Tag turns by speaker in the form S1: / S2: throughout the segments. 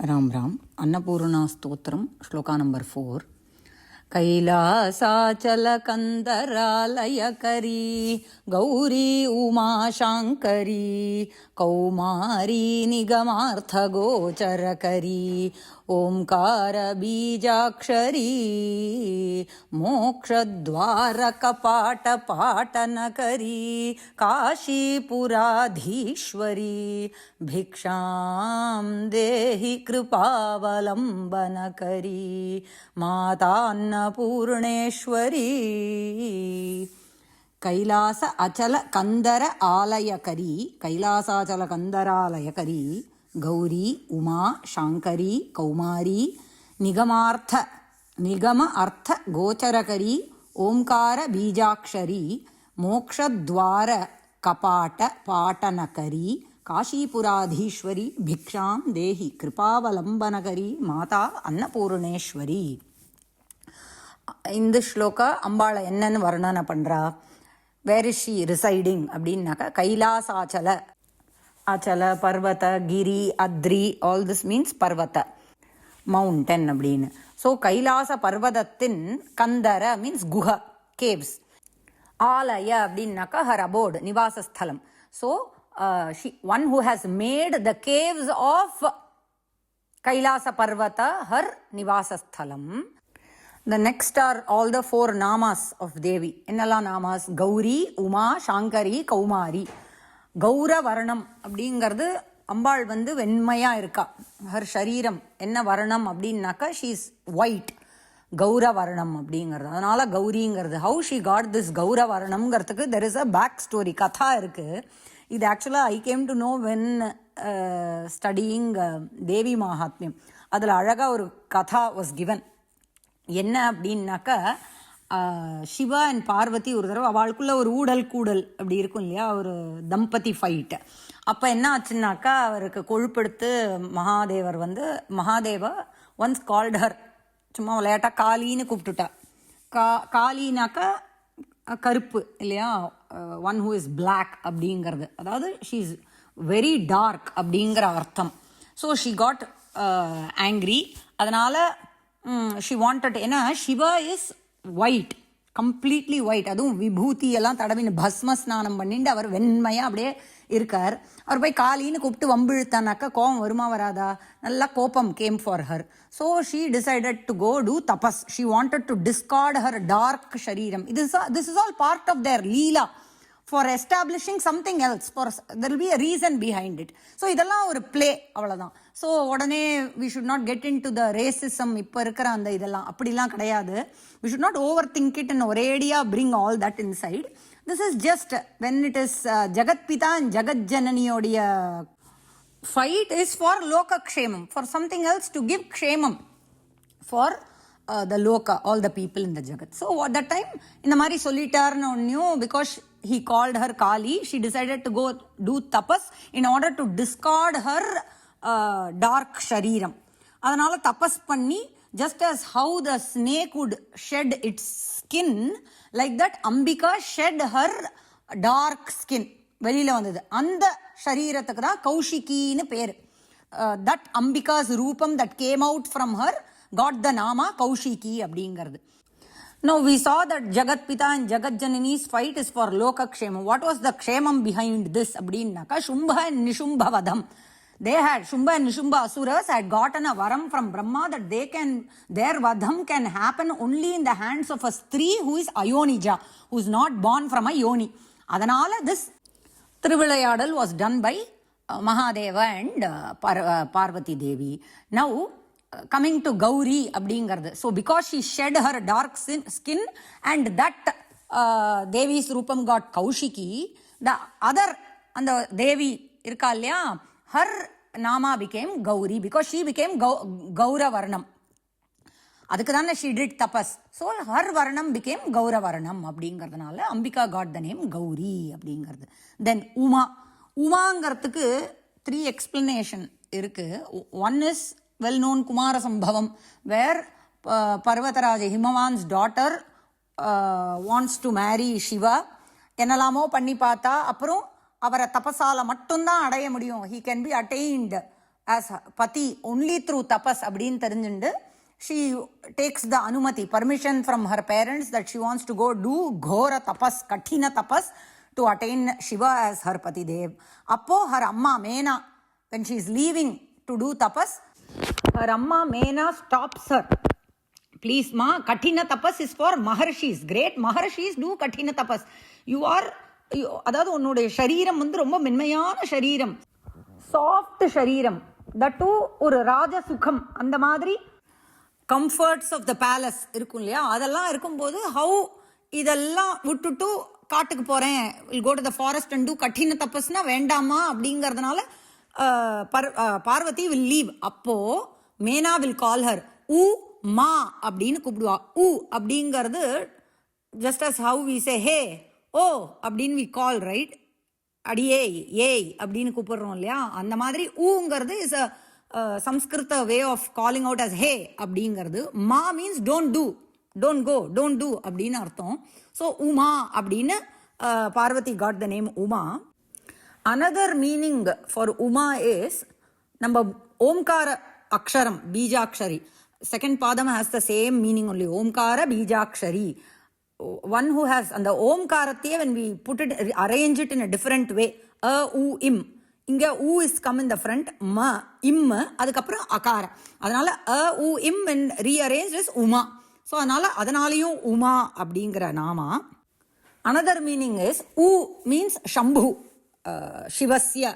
S1: Ram Ram. Annapurna stotram shloka number 4. कैलासाचलकन्दरालयकरी Gauri उमाशाङ्करी कौमारी निगमार्थगोचरकरी ओंकारबीजाक्षरी मोक्षद्वारकपाटपाटनकरी काशीपुराधीश्वरी भिक्षां देहि कृपावलम्बनकरी मातान्नपूर्णेश्वरी कैलास अचल कंदर आलयकरी कैलासाचल कंदरालयकरी गौरी उमा शांकरी कौमारी निगम अर्थ गोचरकरी ओंकार बीजाक्षरी मोक्षद्वार कपाट पाटनकरी काशीपुराधीश्वरी भिक्षां देहि कृपावलंबनकरी माता अन्नपूर्णेश्वरी. இந்த ஸ்லோகா அம்பாளை என்னன்னு வர்ணனை பண்ணுறா, வேர் இஸ் ஷி ரிசைடிங் அப்படின்னாக்கா கைலாசாச்சல, அச்சல பர்வத கிரி அத்ரி, ஆல் திஸ் மீன்ஸ் பர்வத மவுண்டன் அப்படின்னு. ஸோ கைலாச பர்வதத்தின் கந்தர மீன்ஸ் குஹ கேவ்ஸ், ஆலய அப்படின்னாக்கா ஹர் அபோர்டு நிவாசஸ்தலம். So one who has made the caves of Kailasa பர்வத ஹர் நிவாசஸ்தலம். The next are all the 4 namas of Devi. என்னெல்லாம் நாமாஸ்? கௌரி, உமா, சாங்கரி, கௌமாரி. கௌர வர்ணம் அப்படிங்கிறது அம்பாள் வெண்மையாக இருக்கா. ஹர் ஷரீரம் என்ன வர்ணம் அப்படின்னாக்கா ஷீ இஸ் ஒயிட். கௌர வர்ணம் அப்படிங்கிறது, அதனால கௌரிங்கிறது. ஹவு ஷி காட் திஸ் கௌர வர்ணம்ங்கிறதுக்கு there is a back story, கதா இருக்குது. இது ஆக்சுவலாக I came to know when studying Devi Mahatmyam. அதில் அழகாக ஒரு கதா வாஸ் கிவன். என்ன அப்படின்னாக்கா சிவா அண்ட் பார்வதி ஒரு தடவை அவளுக்குள்ள ஒரு ஊடல் கூடல் அப்படி இருக்கும் இல்லையா, ஒரு தம்பதி ஃபைட்டு. அப்போ என்ன ஆச்சுன்னாக்கா அவருக்கு கொழுப்பெடுத்து மகாதேவர் மகாதேவ ஒன்ஸ் கால்டர், சும்மா விளையாட்டா காளின்னு கூப்பிட்டுட்டா. காளினாக்கா கருப்பு இல்லையா, ஒன் ஹூ இஸ் பிளாக் அப்படிங்கிறது, அதாவது ஷீ இஸ் வெரி டார்க் அப்படிங்கிற அர்த்தம். So she got angry. அதனால் ஷி வாண்டட், ஏன்னா Shiva is white, completely white, அதுவும் விபூதி எல்லாம் தடவின்னு பஸ்ம ஸ்நானம் பண்ணிட்டு அவர் வெண்மையாக அப்படியே இருக்கார். அவர் போய் காலின்னு கூப்பிட்டு வம்பிழுத்தானாக்கா கோபம் வருமா வராதா? நல்லா கோபம் came for her. So she decided to go to தபஸ். She wanted to discard her dark ஷரீரம். This is all part of their லீலா for establishing something else. There will be a reason behind it. So இதெல்லாம் ஒரு play, அவ்வளோதான். So உடனே we should not get into the racism. இப்போ இருக்கிற அந்த இதெல்லாம் அப்படிலாம் கிடையாது. We should not overthink it and ஒரேடியாக bring all that inside. This is just when it is ஜகத் பிதா and Jagat ஜனனியோடைய fight is for loka kshamam, for something else to give kshamam for the loka, all the people in the jagat. So at that time இந்த மாதிரி சொல்லிட்டார்னு ஒன்றையும், because he called her Kali, she decided to go do tapas in order to discard her dark shariram. அதனால தபஸ் பண்ணி, just as how the snake would shed its skin, like that Ambika shed her dark skin, வெளியில வந்தது. அந்த ஷரீரத்துக்கு தான் கௌஷிகின்னு பேர். that Ambika's ரூபம் that came out from her got the nama Kaushiki அப்படிங்கிறது. Now we saw that Jagat Pita and Jagat Janani's fight is for Loka Kshemam. What was the Kshemam behind this அப்படின்னாக்கா Shumbha and Nishumbha vadam. They had, Shumbha and Nishumba asuras had gotten a varam from Brahma that their vadam can happen only in the hands of a stree who is Ayonija, who is not born from a yoni. அதனால this Trivilayadal was done by Mahadeva and Parvati Devi. Now coming to Gauri அப்படிங்கிறது. So because she shed her dark skin and that Devi's ரூபம் got Kaushiki, the other அந்த தேவி இருக்கா இல்லையா, her nama became Gauri because she became Gaura Varnam. அதுக்கு தானே she did tapas. So her Varnam became Gaura Varnam அப்படிங்கிறதுனால Ambika got the name Gauri அப்படிங்கிறது. Then உமாங்கிறதுக்கு 3 explanation இருக்கு. One is well-known Kumara Sambhavam, where Parvataraja, Himavan's daughter, wants to marry Shiva. என்னெல்லாமோ பண்ணி பார்த்தா அப்புறம் அவரை தபசால மட்டும்தான் அடைய முடியும். he can be attained as pati only through tapas அப்படின்னு தெரிஞ்சுண்டு she takes the anumati, permission from her parents that she wants to go do ghora tapas, kathina tapas to attain Shiva as her pati dev. Appo her amma Mena, when she is leaving to do tapas, her amma Mena stops her. Please ma, kathina tapas is for maharshis. Great maharshis do kathina tapas. அதாவது உன்னுடைய சரீரம் ரொம்ப மென்மையான சரீரம், soft சரீரம், தட்டு ஒரு ராஜ சுகம், அந்த மாதிரி கம்ஃபர்ட்ஸ் ஆஃப் த பேலஸ் இருக்கும் இல்லையா, அதெல்லாம் இருக்கும்போது ஹவு இதெல்லாம் விட்டுட்டு காட்டுக்கு போகிறேன், will go to the forest and do கঠিன தப்பஸ்னா வேண்டாமா அப்படிங்கிறதுனால பார்வதி வில் லீவ். அப்போ மேனா வில் கால் ஹர் ஊ மா அப்படின்னு கூப்பிடுவா. ஊ அப்படிங்கிறது just as how we say hey ஓ அப்படின்னு வி கால், ரைட்? அடியே ஏய் அப்படின்னு கூப்பிடுறோம் இல்லையா, அந்த மாதிரி ஊங்கிறது is a Sanskrit way of calling out as hey அப்படிங்கிறது. மா means don't do, don't go, don't do அப்படின்னு அர்த்தம். ஸோ உமா அப்படின்னு Parvati got the name Uma. Another meaning for Uma is நம்ம ஓம்கார அக்ஷரம் பீஜாட்சரி, செகண்ட் பாதம் has the same meaning only, ஓம்கார பீஜாட்சரி. One who has and the omkarathiye when we put it, arrange it in a different way, a u im, inga u is come in the front, ma im adukapra akara, adanal a u im when rearranged is uma. So adanaliyum uma அப்படிங்கற நாமா. Another meaning is u means shambhu, shivasya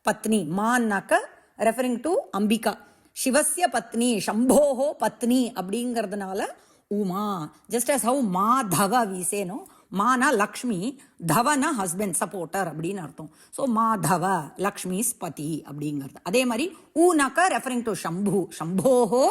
S1: patni, manaka referring to ambika, shivasya patni, shambhoho patni அப்படிங்கறதுனால Uma. Just as how Madhava we say, no, Mana Lakshmi, தவனா husband supporter அப்படின்னு அர்த்தம். So Madhava Lakshmi's பதி அப்படிங்கிறது. அதே மாதிரி ஊனாக்க referring to சம்பு, சம்போஹோ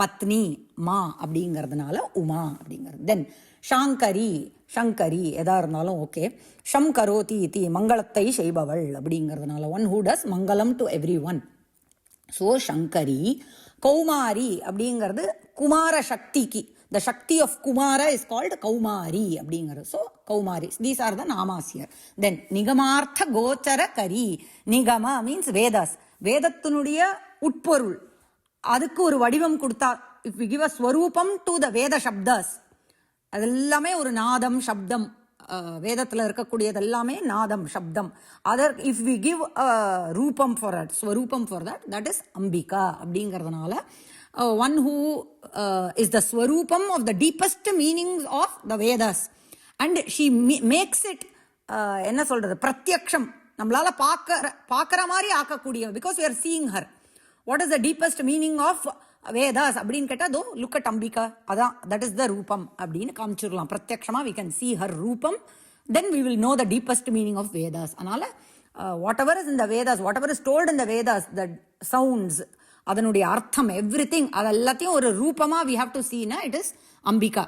S1: பத்னி மா அப்படிங்கிறதுனால உமா அப்படிங்கிறது. தென் ஷாங்கரி, சங்கரி எதா இருந்தாலும் ஓகே. ஷம் கரோதி தி, மங்களத்தை செய்பவள் அப்படிங்கிறதுனால, one who does Mangalam to every one. So Sankari. Kaumari அப்படிங்கிறது குமார சக்திக்கு, the Shakti of Kumara is called Kaumari அப்படிங்கிறது. So Kaumari, these are the namas here. Then Nigamartha Gochara Kari, Nigama means Vedas, வேதத்தினுடைய உட்பொருள், அதுக்கு ஒரு வடிவம் கொடுத்தா, if we give a ஸ்வரூபம் to the Veda Shabdas, அதெல்லாமே ஒரு நாதம் சப்தம், வேதத்தில் இருக்கக்கூடியது எல்லாமே நாதம் சப்தம். அதர் இஃப் வி கிவ் ரூபம் ஃபார் தட், ஸ்வரூபம் for that, that is Ambika அப்படிங்கிறதுனால one who is the swarupam of the deepest meanings of the Vedas, and she makes it என்ன சொல்றது, பிரத்யக்ஷம், நம்மளால பார்க்கற மாதிரி ஆக்கக்கூடிய, because we are seeing her. What is the deepest meaning of Vedas அப்படின்னு கேட்டா, தோ லுக் அட் அம்பிகா, அதான் that is the ரூபம் அப்படின்னு காமிச்சிடலாம். பிரத்யக்ஷமா we can see her ரூபம், then we will know the deepest meaning of Vedas. அதனால whatever is in the Vedas, whatever is told in the Vedas, the sounds, அதனுடைய அர்த்தம், everything, அது எல்லாத்தையும் ஒரு ரூபமா we have to see, na, it is Ambika.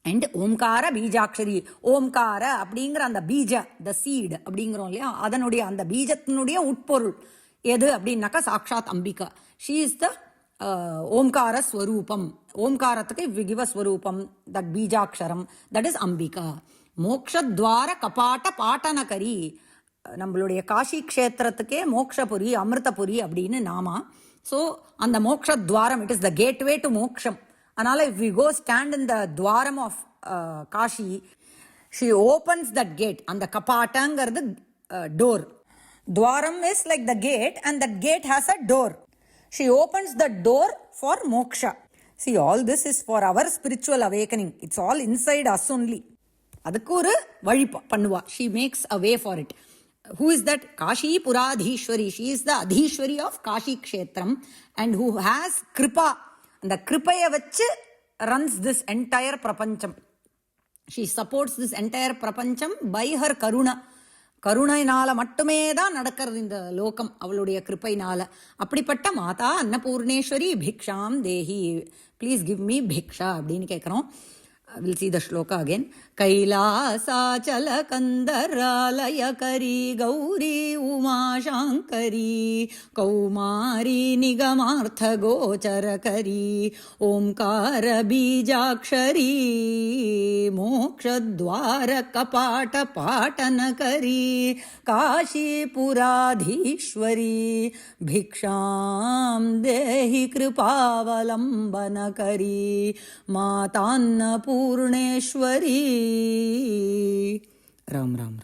S1: And ஓம்கார பீஜாட்சரி, ஓம்கார அப்படிங்கிற அந்த பீஜ, த சீட் அப்படிங்கிறோம் இல்லையா, அதனுடைய அந்த பீஜத்தினுடைய உட்பொருள் எது அப்படின்னாக்கா சாக்ஷாத் அம்பிகா. ஷீ இஸ் த ஓம்கார ஸ்வரூபம். ஓம்காரத்துக்கு if we give a ஸ்வரூபம், தட் பீஜாட்சரம், தட் இஸ் அம்பிகா. மோக்ஷத்வார கபாட்ட பாட்டனகரி, நம்மளுடைய காஷி க்ஷேத்திரத்துக்கே மோக்ஷபுரி, அமிர்தபுரி அப்படின்னு நாமா. ஸோ அந்த மோக்ஷத்வாரம், it is the gateway to மோக்ஷம். அதனால if we go stand in the dwaram of Kashi, she opens that gate. அந்த கபாட்டங்கிறது door. துவாரம் is like the gate and that gate has a door. She opens the door for moksha. See, all this is for our spiritual awakening. It's all inside us only. அதுக்கு ஒரு வழி பண்ணுவா. She makes a way for it. Who is that? Kashi Puradhishwari. She is the Adhishwari of Kashi Kshetram and who has Kripa. And the Kripaya vach runs this entire Prapancham. She supports this entire Prapancham by her Karuna. கருணையினால மட்டுமே தான் நடக்கிறது இந்த லோகம், அவளுடைய கிருப்பையினால. அப்படிப்பட்ட மாதா அன்னபூர்ணேஸ்வரி பிக்ஷாம் தேஹி, ப்ளீஸ் கிவ் மீ பிக்ஷா அப்படின்னு கேட்குறோம். Will see the shloka again. कैलासाचलकन्दरालयकरी गौरी उमाशाङ्करी कौमारी निगमार्थगोचरकरी ओङ्कारबीजाक्षरी मोक्षद्वारकपाटपाटनकरी काशीपुराधीश्वरी भिक्षां देहि कृपावलम्बनकरी मातान्नपूर्णेश्वरी. राम राम राम.